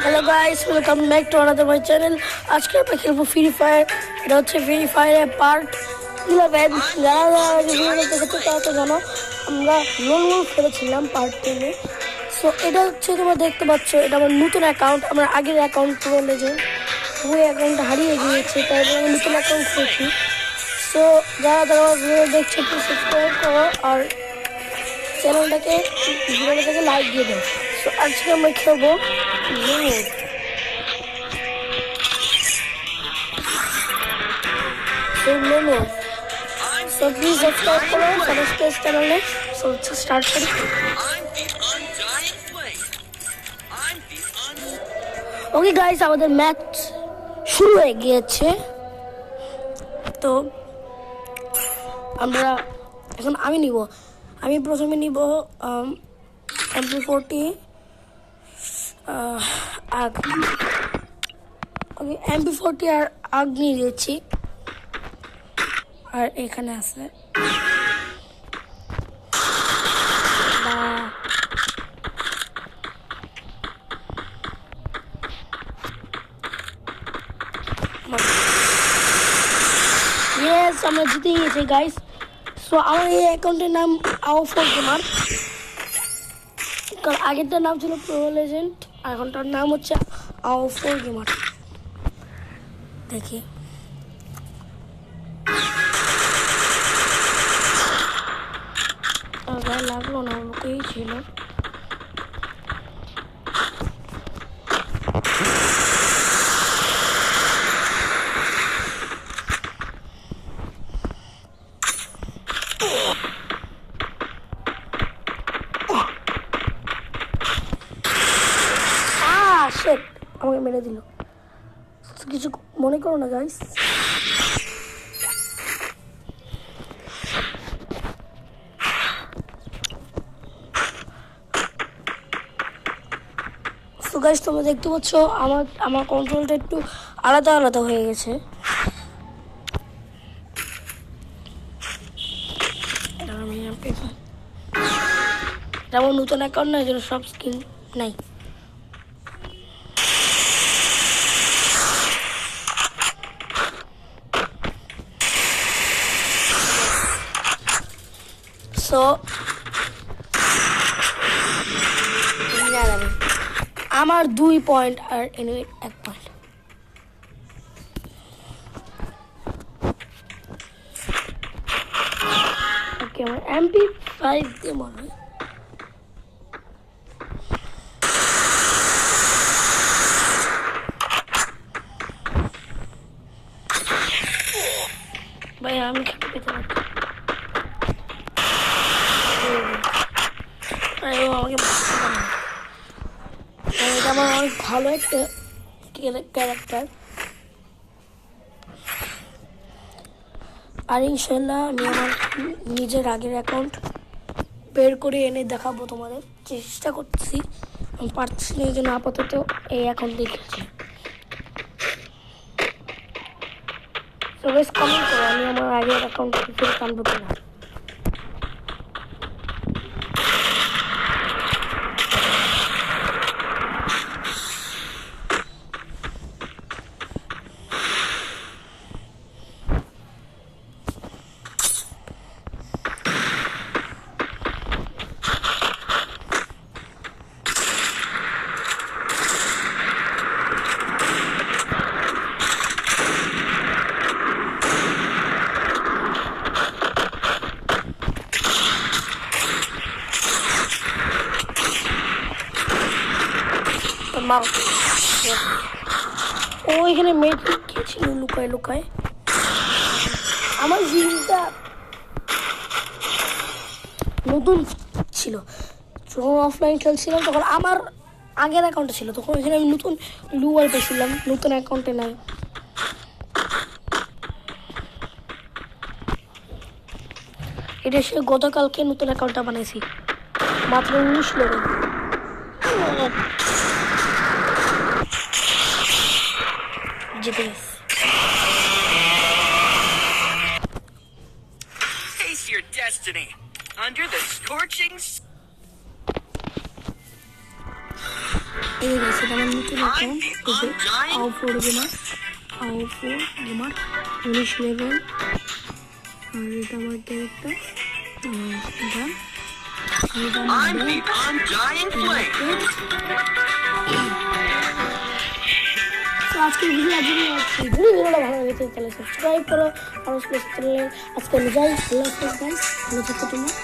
Hello guys, welcome back to another my channel. আজকে আমরা খেলবো ফ্রি ফায়ার। এটা হচ্ছে ফ্রি ফায়ারের পার্ট 11। যারা ভিডিওটা দেখেছো তারা তো জানো আমরা লোন ওলফ খেলেছিলাম পার্ট 10-এ। সো এটা হচ্ছে তোমরা দেখতে পাচ্ছ, এটা আমার নতুন অ্যাকাউন্ট। আমার আগের অ্যাকাউন্ট বলে যে ওই অ্যাকাউন্টটা হারিয়ে গিয়েছে, তাই আমি নতুন অ্যাকাউন্ট খুলেছি। সো যারা আমার ভিডিও দেখছো একটু সাবস্ক্রাইব করো আর চ্যানেলটাকে ভিডিওটাকে লাইক দিয়ে দাও। সো আজকে আমরা খেলবো লোন। So please subscribe করো সাবস্ক্রাইব চ্যানেলে। সো স্টার্ট করি। ওকে গাইস, আমাদের ম্যাচ শুরু হয়ে গিয়েছে। তো আমরা এখন আমি প্রথমে নিব MP40 আগ। ওকে, MP40 আর আগ নিয়ে দিয়েছি। আর এখানে আছে আমরা জিতে গিয়েছি গাইস। সো আমার এই অ্যাকাউন্টের নাম AO4 গেমার। কারণ আগেরটার নাম ছিল প্রো লেজেন্ড, এখনটার নাম হচ্ছে AO4 গেমার। দেখি গায়ে লাগলো না, ওকেই ছিল। আমাকে মেরে দিল। কিছু মনে করো না গাইস। তো গাইস, তোমরা দেখতে পাচ্ছ আমার কন্ট্রোলটা একটু আলাদা আলাদা হয়ে গেছে। এটা আমার নতুন অ্যাকাউন্ট না, যেন সব স্কিন নাই। সো আমার 2 পয়েন্ট আর এনিমি 1 পয়েন্ট। ওকে, আমার MP5 দিয়ে মনে হয়। ভাই আমি খেতে পেতে পারছি। এটা আমার অনেক ভালো একটা ক্যারেক্টার। আর ইনশাল্লাহ আমি আমার নিজের আগের অ্যাকাউন্ট বের করে এনে দেখাবো তোমাদের। চেষ্টা করছি, আমি পারছি না, এই জন্য আপাতত এই অ্যাকাউন্ট দেখেছি। তো বেশ কমেন্ট করো আমি আমার আগের অ্যাকাউন্ট ফেরত আনবো কিনা। ও এখানে মেয়ে কি ছিল লুকায় লুকায়। আমার জিনটা নতুন ছিল, যখন অফলাইন খেলছিলাম তখন আমার আগের অ্যাকাউন্টে ছিল, তখন এখানে আমি নতুন লুয়ার পেয়েছিলাম, নতুন অ্যাকাউন্টে নাই। এটা সে গতকালকে নতুন অ্যাকাউন্টটা বানাইছি, মাত্র 19 লেভেল। জিতে গেছি। Face your destiny under the scorching এই গেছে আমার নতুন অ্যাকাউন্ট এই যে আও4 গেমার 19 লেভেল। আর এটা আমার ক্যারেক্টার আজকের ভিডিওটা ভালো লেগেছে তাহলে সাবস্ক্রাইব করো আর আজকে আমি যাই। আল্লাহ হাফেজ গাইস, ভালো থাকো তোমরা।